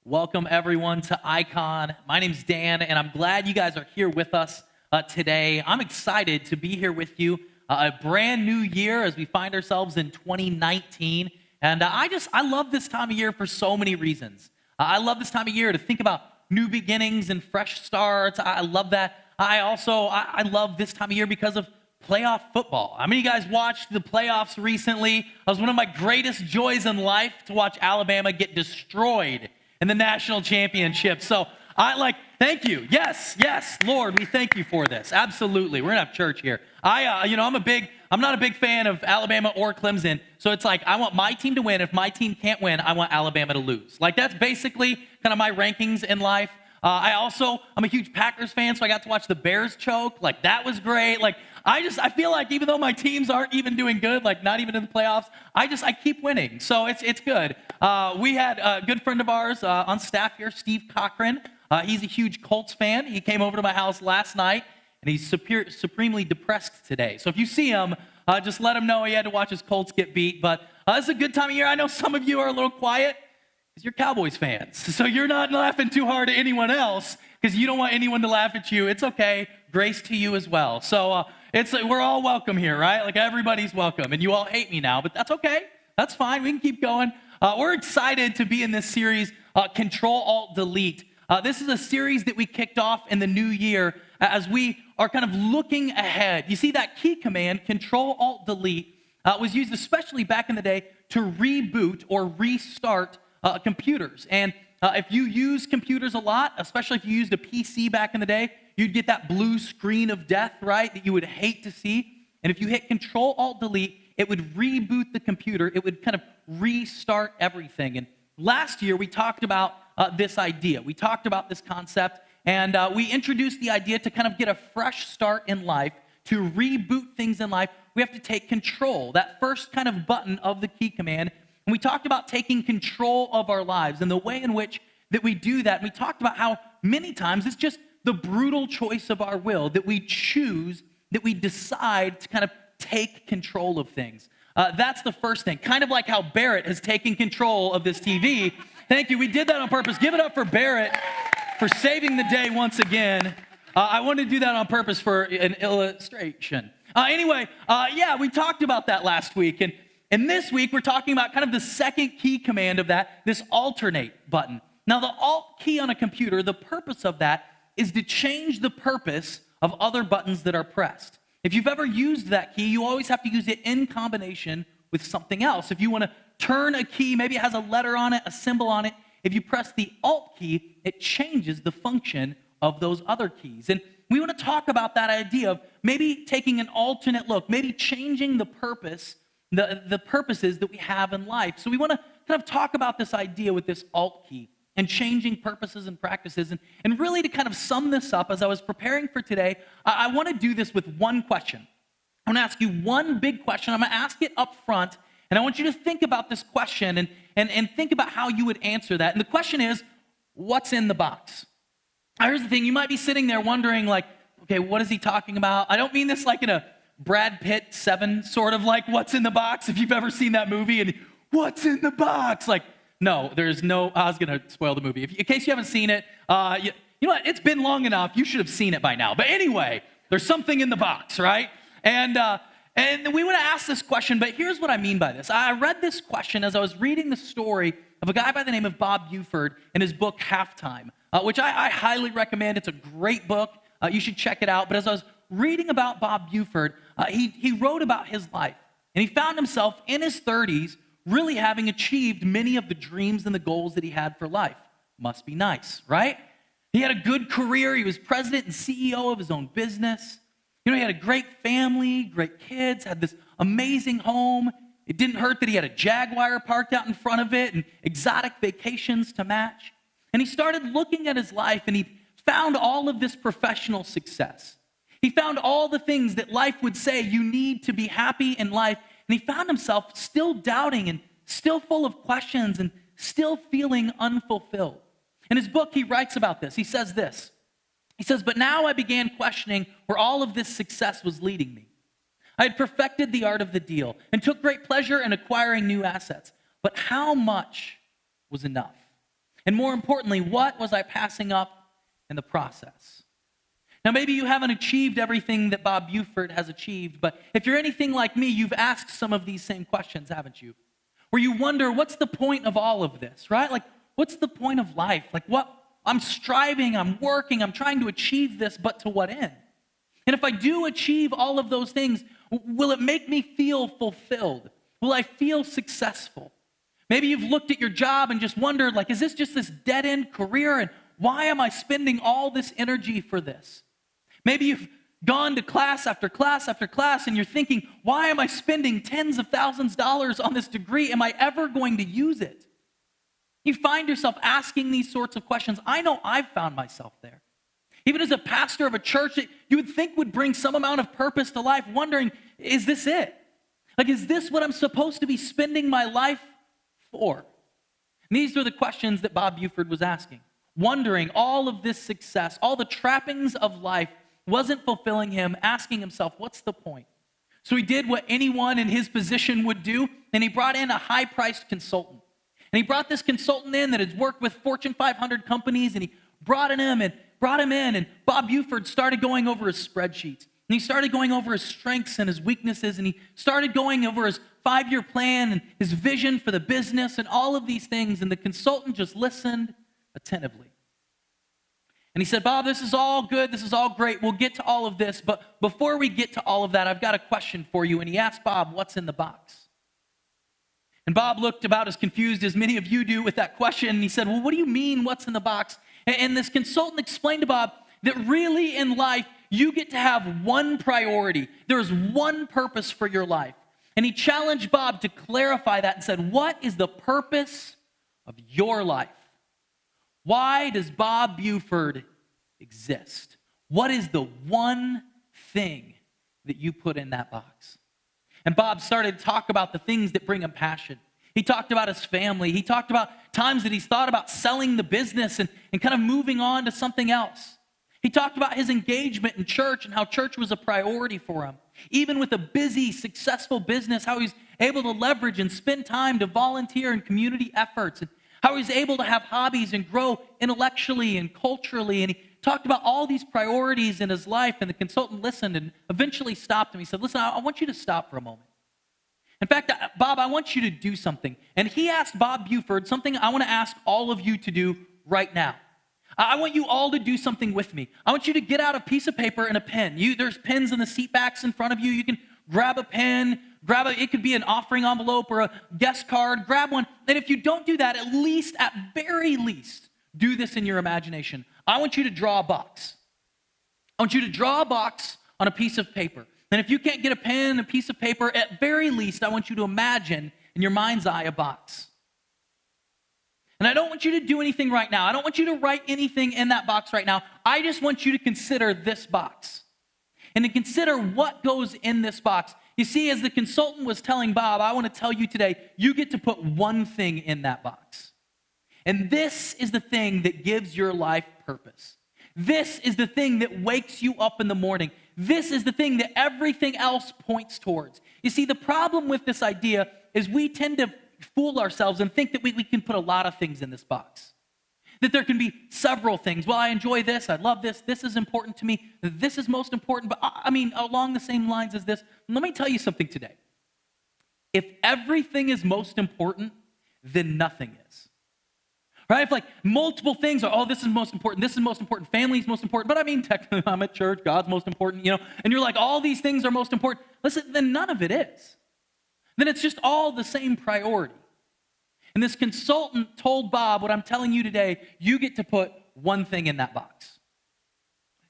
Welcome, everyone, to Icon. My name's Dan, and I'm glad you guys are here with us today. I'm excited to be here with you. A brand new year as we find ourselves in 2019. And I love this time of year for so many reasons. I love this time of year to think about new beginnings and fresh starts. I love that. I love this time of year because of playoff football. How many of you guys watched the playoffs recently? It was one of my greatest joys in life to watch Alabama get destroyed in the national championship. So thank you. Yes, Lord, we thank you for this. Absolutely. We're gonna have church here. I'm not a big fan of Alabama or Clemson. So it's like, I want my team to win. If my team can't win, I want Alabama to lose. Like, that's basically kind of my rankings in life. I'm a huge Packers fan, so I got to watch the Bears choke. Like, that was great. Like, I feel like even though my teams aren't even doing good, like not even in the playoffs, I keep winning. So it's good. We had a good friend of ours on staff here, Steve Cochran. He's a huge Colts fan. He came over to my house last night, and he's supremely depressed today. So if you see him, just let him know he had to watch his Colts get beat. But it's a good time of year. I know some of you are a little quiet because you're Cowboys fans. So you're not laughing too hard at anyone else because you don't want anyone to laugh at you. It's okay. Grace to you as well. So we're all welcome here, right? Like, everybody's welcome. And you all hate me now, but that's okay. That's fine. We can keep going. We're excited to be in this series, CTRL+ALT+DELETE. This is a series that we kicked off in the new year as we are kind of looking ahead. You see, that key command, CTRL+ALT+DELETE, was used especially back in the day to reboot or restart computers. And if you use computers a lot, especially if you used a PC back in the day, you'd get that blue screen of death, right, that you would hate to see. And if you hit CTRL+ALT+DELETE, it would reboot the computer. It would kind of restart everything. And last year, we talked about this idea. We talked about this concept, and we introduced the idea to kind of get a fresh start in life, to reboot things in life. We have to take control, that first kind of button of the key command. And we talked about taking control of our lives and the way in which that we do that. And we talked about how many times it's just the brutal choice of our will that we choose, that we decide to kind of take control of things. That's the first thing. Kind of like how Barrett has taken control of this TV. Thank you. We did that on purpose. Give it up for Barrett for saving the day once again. I wanted to do that on purpose for an illustration. We talked about that last week. And this week, we're talking about kind of the second key command of that, this alternate button. Now, the Alt key on a computer, the purpose of that is to change the purpose of other buttons that are pressed. If you've ever used that key, you always have to use it in combination with something else. If you want to turn a key, maybe it has a letter on it, a symbol on it. If you press the Alt key, it changes the function of those other keys. And we want to talk about that idea of maybe taking an alternate look, maybe changing the purpose, the purposes that we have in life. So we want to kind of talk about this idea with this Alt key and changing purposes and practices. And really, to kind of sum this up, as I was preparing for today, I want to do this with one question. I'm going to ask you one big question. I'm going to ask it up front, and I want you to think about this question and think about how you would answer that. And the question is, what's in the box? Now, here's the thing. You might be sitting there wondering, like, okay, what is he talking about? I don't mean this like in a Brad Pitt 7 sort of like what's in the box, if you've ever seen that movie, and what's in the box? Like, no, there's no, I was going to spoil the movie. In case you haven't seen it, you know what? It's been long enough. You should have seen it by now. But anyway, there's something in the box, right? And we want to ask this question, but here's what I mean by this. I read this question as I was reading the story of a guy by the name of Bob Buford in his book, Halftime, which I highly recommend. It's a great book. You should check it out. But as I was reading about Bob Buford, he wrote about his life. And he found himself in his 30s really having achieved many of the dreams and the goals that he had for life. Must be nice, right? He had a good career. He was president and CEO of his own business. You know, he had a great family, great kids, had this amazing home. It didn't hurt that he had a Jaguar parked out in front of it and exotic vacations to match. And he started looking at his life, and he found all of this professional success. He found all the things that life would say you need to be happy in life. And he found himself still doubting and still full of questions and still feeling unfulfilled. In his book, he writes about this. He says this. He says, "But now I began questioning where all of this success was leading me. I had perfected the art of the deal and took great pleasure in acquiring new assets. But how much was enough? And more importantly, what was I passing up in the process? Now, maybe you haven't achieved everything that Bob Buford has achieved, but if you're anything like me, you've asked some of these same questions, haven't you? Where you wonder, what's the point of all of this, right? Like, what's the point of life? Like, what? I'm striving, I'm working, I'm trying to achieve this, but to what end? And if I do achieve all of those things, will it make me feel fulfilled? Will I feel successful? Maybe you've looked at your job and just wondered, like, is this just this dead-end career? And why am I spending all this energy for this? Maybe you've gone to class after class after class and you're thinking, why am I spending tens of thousands of dollars on this degree? Am I ever going to use it? You find yourself asking these sorts of questions. I know I've found myself there. Even as a pastor of a church that you would think would bring some amount of purpose to life, wondering, is this it? Like, is this what I'm supposed to be spending my life for? And these are the questions that Bob Buford was asking, wondering all of this success, all the trappings of life wasn't fulfilling him, asking himself, what's the point? So he did what anyone in his position would do, and he brought in a high-priced consultant. And he brought this consultant in that had worked with Fortune 500 companies, and he brought him in, and Bob Buford started going over his spreadsheets. And he started going over his strengths and his weaknesses, and he started going over his 5-year plan and his vision for the business and all of these things, and the consultant just listened attentively. And he said, Bob, this is all good, this is all great, we'll get to all of this, but before we get to all of that, I've got a question for you. And he asked Bob, what's in the box? And Bob looked about as confused as many of you do with that question, and he said, well, what do you mean, what's in the box? And this consultant explained to Bob that really in life, you get to have one priority. There's one purpose for your life. And he challenged Bob to clarify that and said, what is the purpose of your life? Why does Bob Buford exist? What is the one thing that you put in that box? And Bob started to talk about the things that bring him passion. He talked about his family. He talked about times that he's thought about selling the business and kind of moving on to something else. He talked about his engagement in church and how church was a priority for him. Even with a busy, successful business, how he's able to leverage and spend time to volunteer in community efforts, and how he's able to have hobbies and grow intellectually and culturally. And he talked about all these priorities in his life, and the consultant listened and eventually stopped him. He said, listen, I want you to stop for a moment. In fact, Bob, I want you to do something. And he asked Bob Buford something I want to ask all of you to do right now. I want you all to do something with me. I want you to get out a piece of paper and a pen. There's pens in the seat backs in front of you. You can grab a pen, it could be an offering envelope or a guest card, grab one. And if you don't do that, at very least, do this in your imagination. I want you to draw a box. I want you to draw a box on a piece of paper. And if you can't get a pen and a piece of paper, at very least, I want you to imagine in your mind's eye a box. And I don't want you to do anything right now. I don't want you to write anything in that box right now. I just want you to consider this box and to consider what goes in this box. You see, as the consultant was telling Bob, I want to tell you today, you get to put one thing in that box. And this is the thing that gives your life purpose. This is the thing that wakes you up in the morning. This is the thing that everything else points towards. You see, the problem with this idea is we tend to fool ourselves and think that we can put a lot of things in this box. That there can be several things. Well, I enjoy this, I love this, this is important to me, this is most important, but along the same lines as this, let me tell you something today. If everything is most important, then nothing is. Right? If like multiple things are, this is most important, family is most important, but technically I'm at church, God's most important, and you're like, all these things are most important. Listen, then none of it is. Then it's just all the same priority. And this consultant told Bob, what I'm telling you today, you get to put one thing in that box.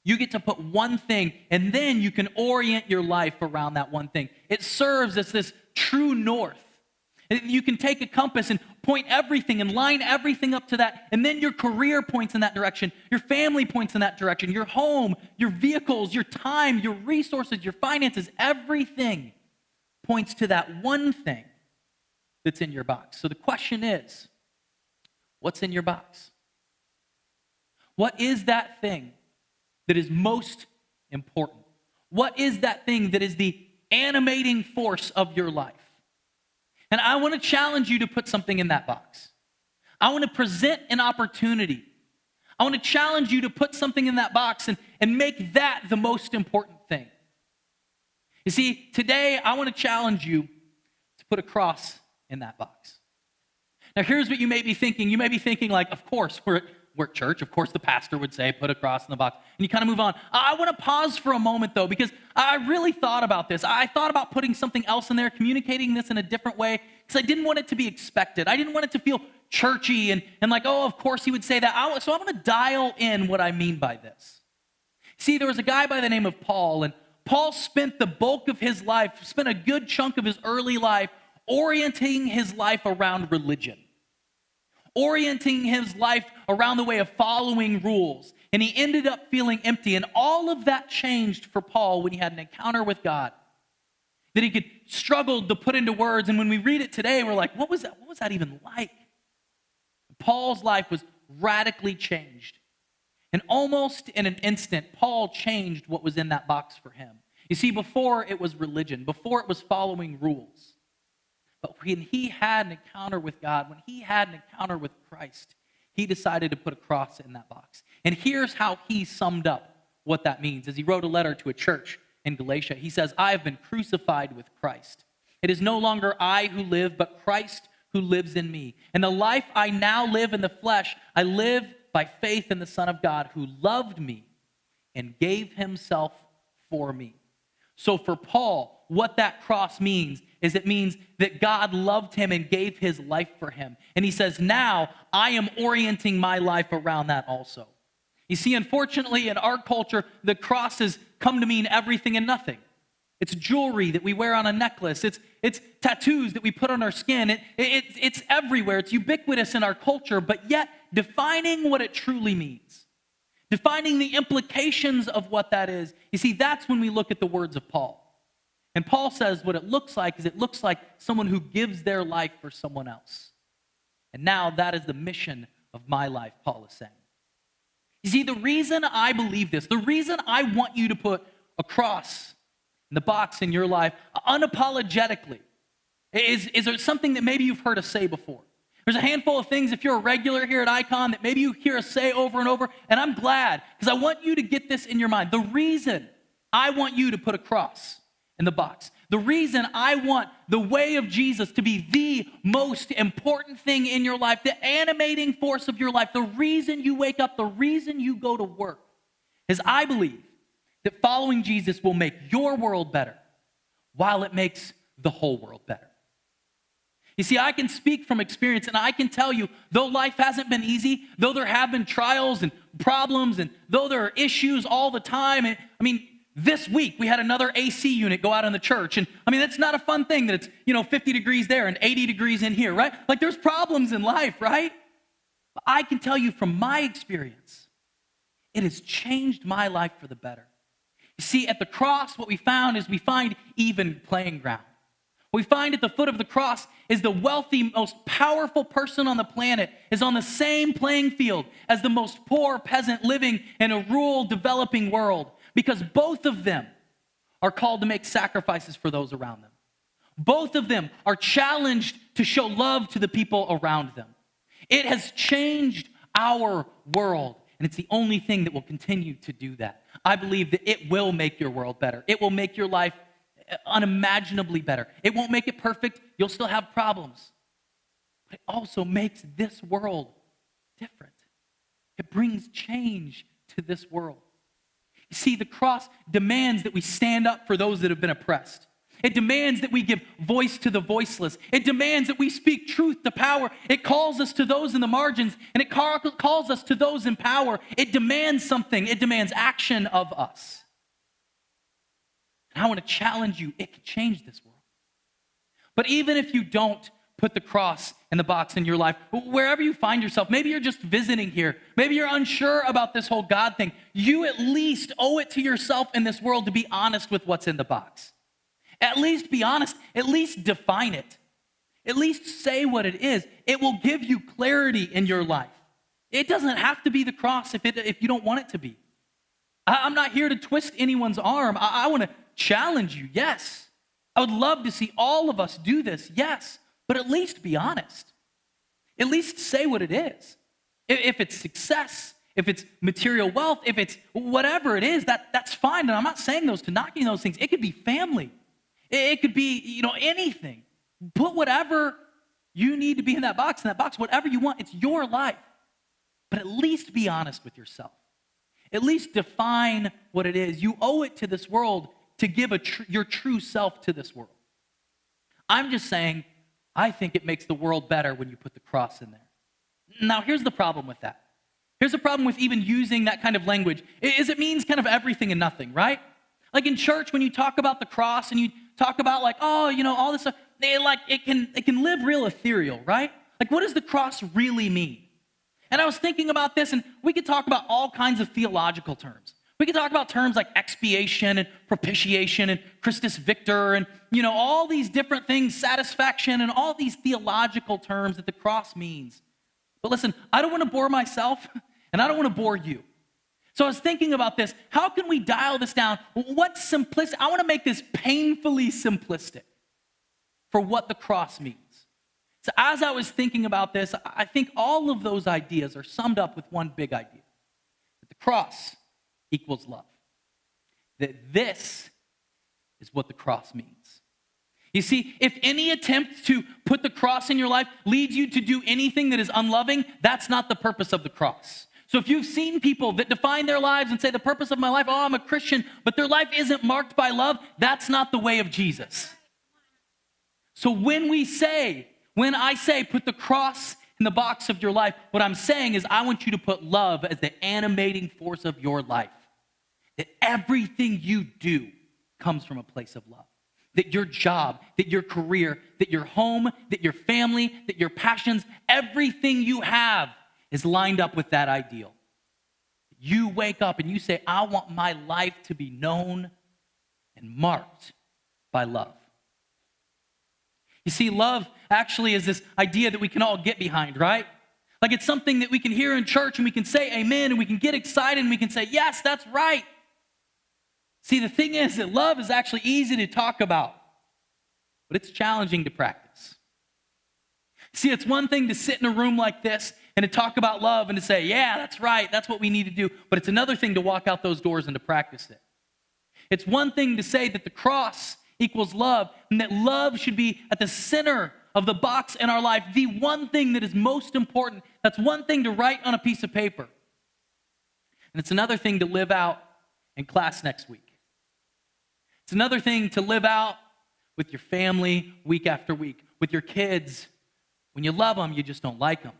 You get to put one thing, and then you can orient your life around that one thing. It serves as this true north. You can take a compass and point everything and line everything up to that, and then your career points in that direction. Your family points in that direction. Your home, your vehicles, your time, your resources, your finances, everything points to that one thing that's in your box. So the question is, what's in your box? What is that thing that is most important? What is that thing that is the animating force of your life? And I want to challenge you to put something in that box. I want to present an opportunity. I want to challenge you to put something in that box and make that the most important thing. You see, today I want to challenge you to put a cross in that box. Now, here's what you may be thinking. You may be thinking like, of course, we're at church. Of course, the pastor would say, put a cross in the box. And you kind of move on. I want to pause for a moment, though, because I really thought about this. I thought about putting something else in there, communicating this in a different way, because I didn't want it to be expected. I didn't want it to feel churchy and like, oh, of course he would say that. So I'm going to dial in what I mean by this. See, there was a guy by the name of Paul, and Paul spent the bulk of his life, spent a good chunk of his early life orienting his life around religion, orienting his life around the way of following rules. And he ended up feeling empty. And all of that changed for Paul when he had an encounter with God that he could struggle to put into words. And when we read it today, we're like, what was that? What was that even like? Paul's life was radically changed. And almost in an instant, Paul changed what was in that box for him. You see, before it was religion, before it was following rules. But when he had an encounter with God, when he had an encounter with Christ, he decided to put a cross in that box. And here's how he summed up what that means. As he wrote a letter to a church in Galatia, he says, I have been crucified with Christ. It is no longer I who live, but Christ who lives in me. And the life I now live in the flesh, I live by faith in the Son of God who loved me and gave himself for me. So for Paul, what that cross means is it means that God loved him and gave his life for him. And he says, now I am orienting my life around that also. You see, unfortunately, in our culture, the cross has come to mean everything and nothing. It's jewelry that we wear on a necklace. It's tattoos that we put on our skin. It's everywhere. It's ubiquitous in our culture, but yet defining what it truly means, defining the implications of what that is. You see, that's when we look at the words of Paul. And Paul says what it looks like is it looks like someone who gives their life for someone else. And now that is the mission of my life, Paul is saying. You see, the reason I believe this, the reason I want you to put a cross in the box in your life unapologetically is there something that maybe you've heard us say before. There's a handful of things, if you're a regular here at Icon, that maybe you hear us say over and over, and I'm glad, because I want you to get this in your mind. The reason I want you to put a cross in the box, the reason I want the way of Jesus to be the most important thing in your life, the animating force of your life, the reason you wake up, the reason you go to work, is I believe that following Jesus will make your world better while it makes the whole world better. You see, I can speak from experience, and I can tell you, though life hasn't been easy, though there have been trials and problems, and though there are issues all the time, this week we had another AC unit go out in the church, and that's not a fun thing that it's 50 degrees there and 80 degrees in here, right? Like there's problems in life, right? But I can tell you from my experience, it has changed my life for the better. You see, at the cross, what we found is we find even playing ground. What we find at the foot of the cross is the wealthy, most powerful person on the planet is on the same playing field as the most poor peasant living in a rural, developing world, because both of them are called to make sacrifices for those around them. Both of them are challenged to show love to the people around them. It has changed our world, and it's the only thing that will continue to do that. I believe that it will make your world better. It will make your life unimaginably better. It won't make it perfect. You'll still have problems. But it also makes this world different. It brings change to this world. You see, the cross demands that we stand up for those that have been oppressed. It demands that we give voice to the voiceless. It demands that we speak truth to power. It calls us to those in the margins, and it calls us to those in power. It demands something. It demands action of us. And I want to challenge you. It could change this world. But even if you don't put the cross in the box in your life, wherever you find yourself, maybe you're just visiting here, maybe you're unsure about this whole God thing, you at least owe it to yourself in this world to be honest with what's in the box. At least be honest. At least define it. At least say what it is. It will give you clarity in your life. It doesn't have to be the cross if you don't want it to be. I'm not here to twist anyone's arm. I want to challenge you, yes. I would love to see all of us do this, yes. But at least be honest. At least say what it is. If it's success, if it's material wealth, if it's whatever it is, that's fine. And I'm not saying those to knocking those things. It could be family. It could be, anything. Put whatever you need to be in that box, whatever you want. It's your life. But at least be honest with yourself. At least define what it is. You owe it to this world to give your true self to this world. I'm just saying, I think it makes the world better when you put the cross in there. Now, here's the problem with that. Here's the problem with even using that kind of language, is it means kind of everything and nothing, right? Like in church, when you talk about the cross and you talk about all this stuff, it can live real ethereal, right? Like, what does the cross really mean? And I was thinking about this, and we could talk about all kinds of theological terms. We could talk about terms like expiation and propitiation and Christus Victor and, all these different things, satisfaction, and all these theological terms that the cross means. But listen, I don't want to bore myself, and I don't want to bore you. So I was thinking about this. How can we dial this down? What's simplistic? I want to make this painfully simplistic for what the cross means. So as I was thinking about this, I think all of those ideas are summed up with one big idea. That the cross equals love. That this is what the cross means. You see, if any attempt to put the cross in your life leads you to do anything that is unloving, that's not the purpose of the cross. So if you've seen people that define their lives and say the purpose of my life, I'm a Christian, but their life isn't marked by love, that's not the way of Jesus. So when I say put the cross in the box of your life, what I'm saying is I want you to put love as the animating force of your life. That everything you do comes from a place of love. That your job, that your career, that your home, that your family, that your passions, everything you have is lined up with that ideal. You wake up and you say, I want my life to be known and marked by love. You see, love actually is this idea that we can all get behind, right? Like it's something that we can hear in church and we can say amen and we can get excited and we can say, yes, that's right. See, the thing is that love is actually easy to talk about, but it's challenging to practice. See, it's one thing to sit in a room like this and to talk about love and to say, yeah, that's right, that's what we need to do. But it's another thing to walk out those doors and to practice it. It's one thing to say that the cross equals love and that love should be at the center of the box in our life, the one thing that is most important. That's one thing to write on a piece of paper. And it's another thing to live out in class next week. It's another thing to live out with your family week after week, with your kids. When you love them, you just don't like them.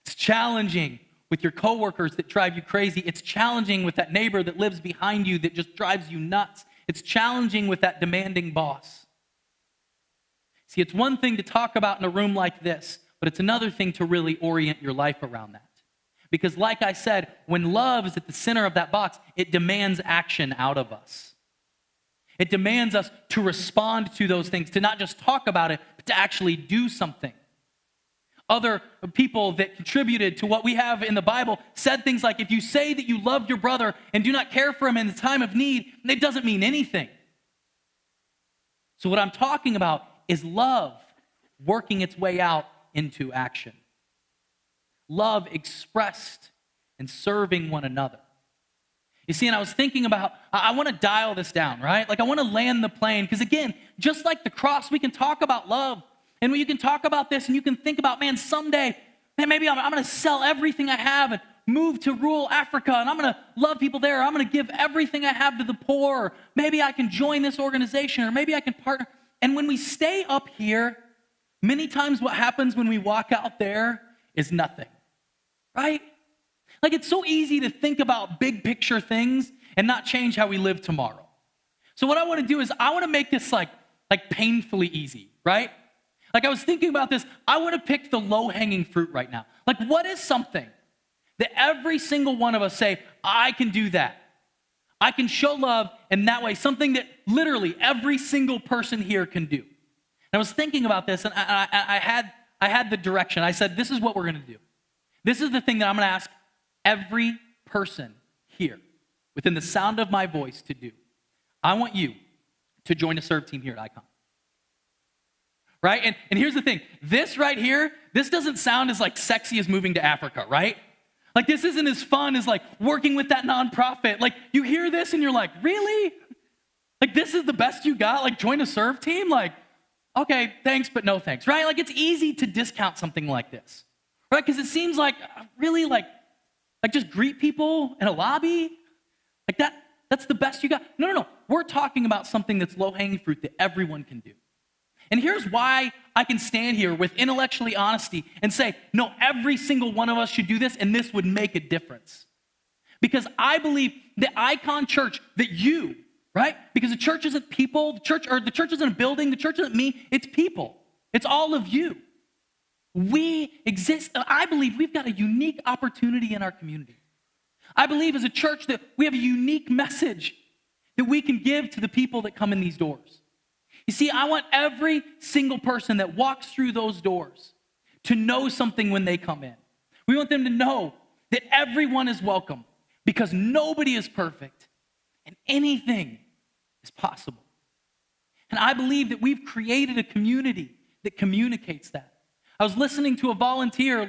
It's challenging with your coworkers that drive you crazy. It's challenging with that neighbor that lives behind you that just drives you nuts. It's challenging with that demanding boss. See, it's one thing to talk about in a room like this, but it's another thing to really orient your life around that. Because like I said, when love is at the center of that box, it demands action out of us. It demands us to respond to those things, to not just talk about it, but to actually do something. Other people that contributed to what we have in the Bible said things like, if you say that you love your brother and do not care for him in the time of need, it doesn't mean anything. So what I'm talking about is love working its way out into action. Love expressed and serving one another. You see, and I was thinking about, I want to dial this down, right? Like I want to land the plane, because again, just like the cross, we can talk about love, and you can talk about this, and you can think about, man, someday, man, maybe I'm going to sell everything I have and move to rural Africa, and I'm going to love people there. I'm going to give everything I have to the poor. Or maybe I can join this organization, or maybe I can partner. And when we stay up here, many times what happens when we walk out there is nothing, right? Like it's so easy to think about big picture things and not change how we live tomorrow. So what I want to do is I want to make this like painfully easy, right? Like I was thinking about this, I want to pick the low-hanging fruit right now. Like what is something that every single one of us say, I can do that. I can show love in that way, something that literally every single person here can do. And I was thinking about this, and I had the direction. I said, this is what we're going to do. This is the thing that I'm going to ask every person here within the sound of my voice to do. I want you to join a serve team here at Icon. right? And here's the thing. This right here, this doesn't sound as like sexy as moving to Africa, right? Like this isn't as fun as like working with that nonprofit. Like you hear this and you're like, really? Like this is the best you got? Like join a serve team? Like, okay, thanks, but no thanks, right? Like it's easy to discount something like this, right? Because it seems like really like just greet people in a lobby. Like that's the best you got. No. We're talking about something that's low-hanging fruit that everyone can do. And here's why I can stand here with intellectually honesty and say, no, every single one of us should do this, and this would make a difference. Because I believe the Icon Church, that you, right? Because the church isn't people, the church isn't a building, the church isn't me, it's people. It's all of you. We exist. I believe we've got a unique opportunity in our community. I believe as a church that we have a unique message that we can give to the people that come in these doors. You see, I want every single person that walks through those doors to know something when they come in. We want them to know that everyone is welcome because nobody is perfect and anything is possible. And I believe that we've created a community that communicates that. I was listening to a volunteer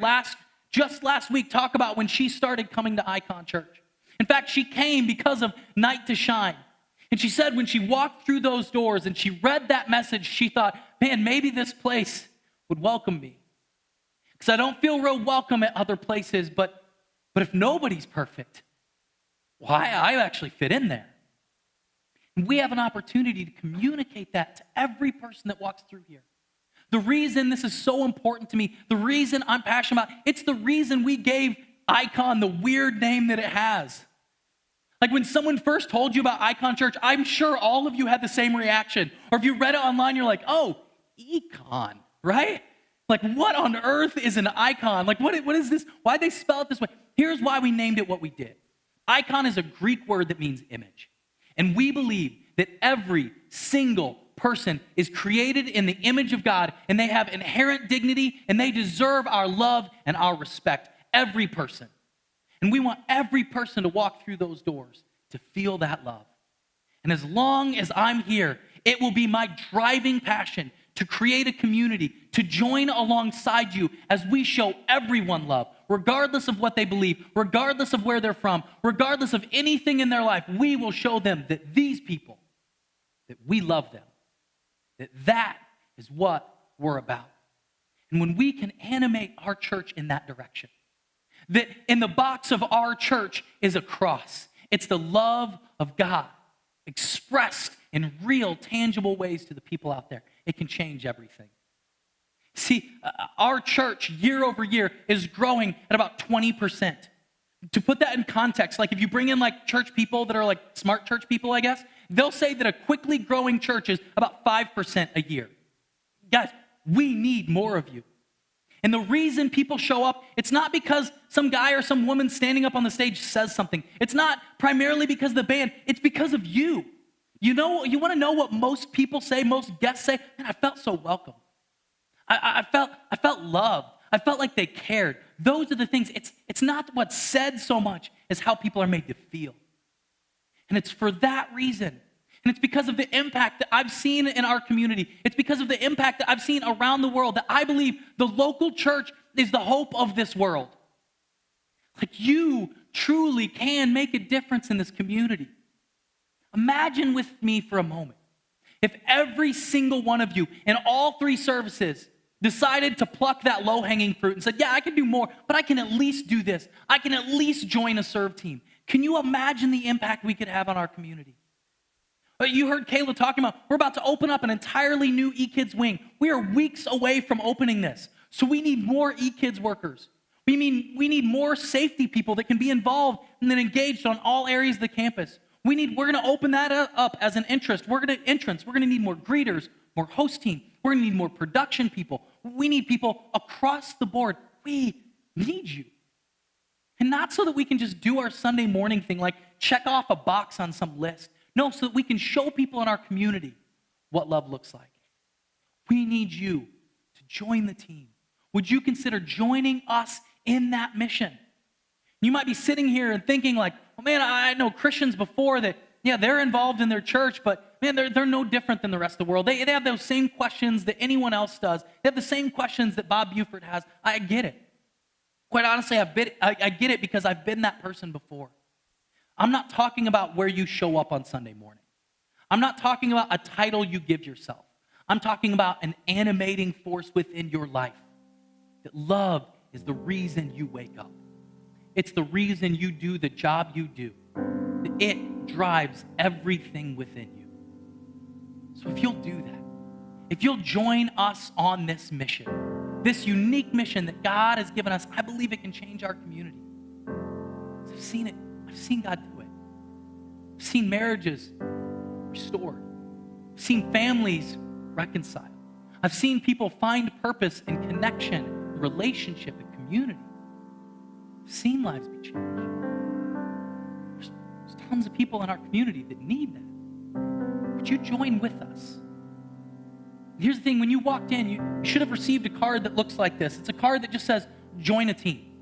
just last week talk about when she started coming to Icon Church. In fact, she came because of Night to Shine. And she said when she walked through those doors and she read that message, she thought, man, maybe this place would welcome me. Because I don't feel real welcome at other places, but if nobody's perfect, why I actually fit in there. And we have an opportunity to communicate that to every person that walks through here. The reason this is so important to me, the reason I'm passionate about, it's the reason we gave Icon the weird name that it has. Like when someone first told you about Icon Church, I'm sure all of you had the same reaction. Or if you read it online, you're like, oh, econ, right? Like what on earth is an icon? Like what is this? Why'd they spell it this way? Here's why we named it what we did. Icon is a Greek word that means image. And we believe that every single person is created in the image of God, and they have inherent dignity, and they deserve our love and our respect. Every person. And we want every person to walk through those doors to feel that love. And as long as I'm here, it will be my driving passion to create a community, to join alongside you as we show everyone love, regardless of what they believe, regardless of where they're from, regardless of anything in their life. We will show them that these people, that we love them, that is what we're about. And when we can animate our church in that direction, that in the box of our church is a cross. It's the love of God expressed in real, tangible ways to the people out there. It can change everything. See, our church year over year is growing at about 20%. To put that in context, like if you bring in like church people that are like smart church people, I guess, they'll say that a quickly growing church is about 5% a year. Guys, we need more of you. And the reason people show up, it's not because some guy or some woman standing up on the stage says something. It's not primarily because of the band. It's because of you. You want to know what most people say, most guests say? Man, I felt so welcome. I felt loved. I felt like they cared. Those are the things. It's not what's said so much as how people are made to feel. And it's for that reason. And it's because of the impact that I've seen in our community. It's because of the impact that I've seen around the world that I believe the local church is the hope of this world. Like you truly can make a difference in this community. Imagine with me for a moment if every single one of you in all three services decided to pluck that low-hanging fruit and said, yeah, I can do more, but I can at least do this. I can at least join a serve team. Can you imagine the impact we could have on our community? You heard Kayla talking about, we're about to open up an entirely new eKids wing. We are weeks away from opening this. So we need more eKids workers. We need more safety people that can be involved and then engaged on all areas of the campus. We're going to open that up as an interest. We're going to need more greeters, more host team. We're going to need more production people. We need people across the board. We need you. And not so that we can just do our Sunday morning thing, like check off a box on some list. No, so that we can show people in our community what love looks like. We need you to join the team. Would you consider joining us in that mission? You might be sitting here and thinking like, oh man, I know Christians before that Yeah, they're involved in their church, but man, they're no different than the rest of the world. They have those same questions that anyone else does. They have the same questions that Bob Buford has. I get it. Quite honestly, I get it because I've been that person before. I'm not talking about where you show up on Sunday morning. I'm not talking about a title you give yourself. I'm talking about an animating force within your life. That love is the reason you wake up. It's the reason you do the job you do. That it drives everything within you. So if you'll do that, if you'll join us on this mission, this unique mission that God has given us, I believe it can change our community. I've seen it. I've seen God do it. I've seen marriages restored. I've seen families reconciled. I've seen people find purpose and connection, relationship, and community. I've seen lives be changed. There's tons of people in our community that need that. Would you join with us? Here's the thing, when you walked in, you should have received a card that looks like this. It's a card that just says, join a team.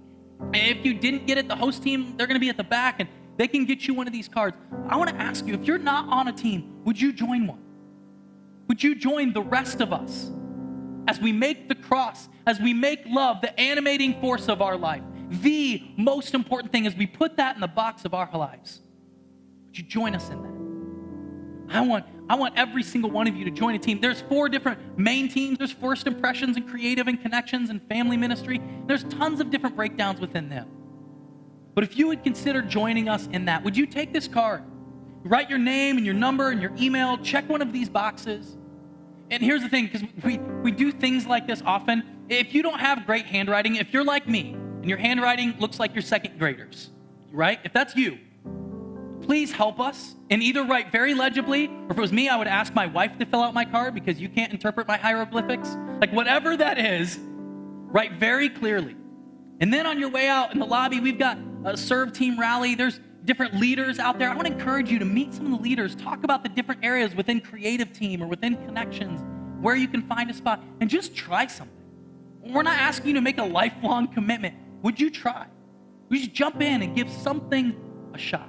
And if you didn't get it, the host team, they're going to be at the back, and they can get you one of these cards. I want to ask you, if you're not on a team, would you join one? Would you join the rest of us as we make the cross, as we make love the animating force of our life? The most important thing is we put that in the box of our lives. Would you join us in that? I want every single one of you to join a team. There's 4 different main teams. There's First Impressions and Creative and Connections and Family Ministry. There's tons of different breakdowns within them. But if you would consider joining us in that, would you take this card, write your name and your number and your email, check one of these boxes. And here's the thing, because we do things like this often. If you don't have great handwriting, if you're like me and your handwriting looks like your second graders, right? If that's you, please help us and either write very legibly, or if it was me, I would ask my wife to fill out my card because you can't interpret my hieroglyphics. Like whatever that is, write very clearly. And then on your way out in the lobby, we've got a serve team rally. There's different leaders out there. I want to encourage you to meet some of the leaders, talk about the different areas within creative team or within connections, where you can find a spot, and just try something. We're not asking you to make a lifelong commitment. Would you try? Would you just jump in and give something a shot?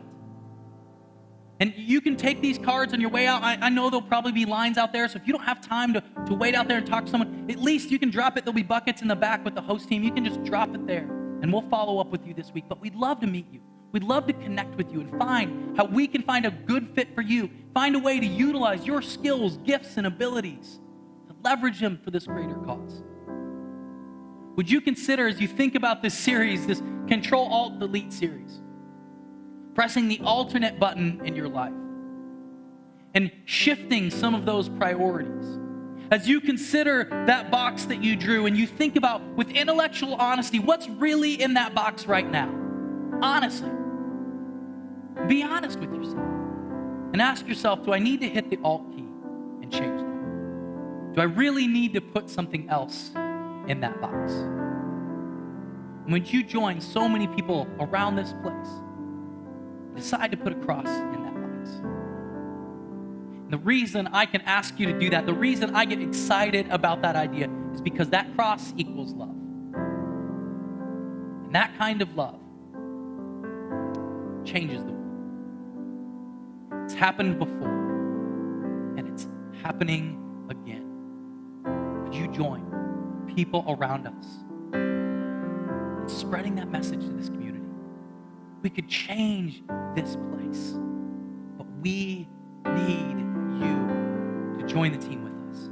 And you can take these cards on your way out. I know there'll probably be lines out there, so if you don't have time to wait out there and talk to someone, at least you can drop it. There'll be buckets in the back with the host team. You can just drop it there, and we'll follow up with you this week. But we'd love to meet you. We'd love to connect with you and find how we can find a good fit for you, find a way to utilize your skills, gifts, and abilities to leverage them for this greater cause. Would you consider, as you think about this series, this CTRL+ALT+DELETE series, pressing the alternate button in your life and shifting some of those priorities? As you consider that box that you drew and you think about, with intellectual honesty, what's really in that box right now? Honestly. Be honest with yourself and ask yourself, do I need to hit the Alt key and change that? Do I really need to put something else in that box? Would you join so many people around this place, decide to put a cross in that box? And the reason I can ask you to do that, the reason I get excited about that idea, is because that cross equals love. And that kind of love changes the world. It's happened before, and it's happening again. Would you join people around us in spreading that message to this community? We could change this place, but we need you to join the team with us.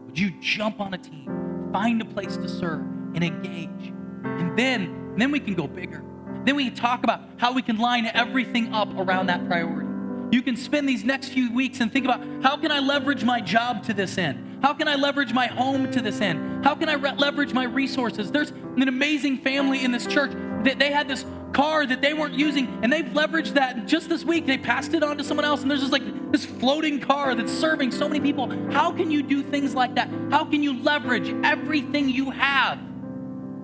Would you jump on a team, find a place to serve, and engage? And then we can go bigger. Then we can talk about how we can line everything up around that priority. You can spend these next few weeks and think about, how can I leverage my job to this end? How can I leverage my home to this end? How can I leverage my resources? There's an amazing family in this church that they had this car that they weren't using, and they've leveraged that. Just this week, they passed it on to someone else, and there's just like this floating car that's serving so many people. How can you do things like that? How can you leverage everything you have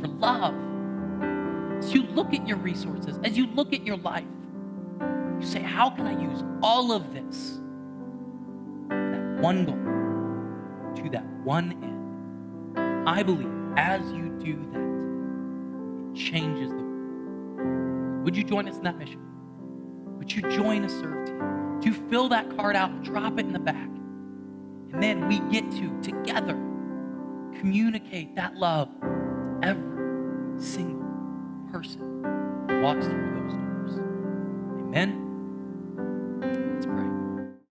for love? As you look at your resources, as you look at your life, you say, how can I use all of this for that one goal, to that one end? I believe as you do that, it changes the world. Would you join us in that mission? Would you join a serve team? Would to fill that card out and drop it in the back. And then we get to, together, communicate that love to every single person who walks through those doors. Amen.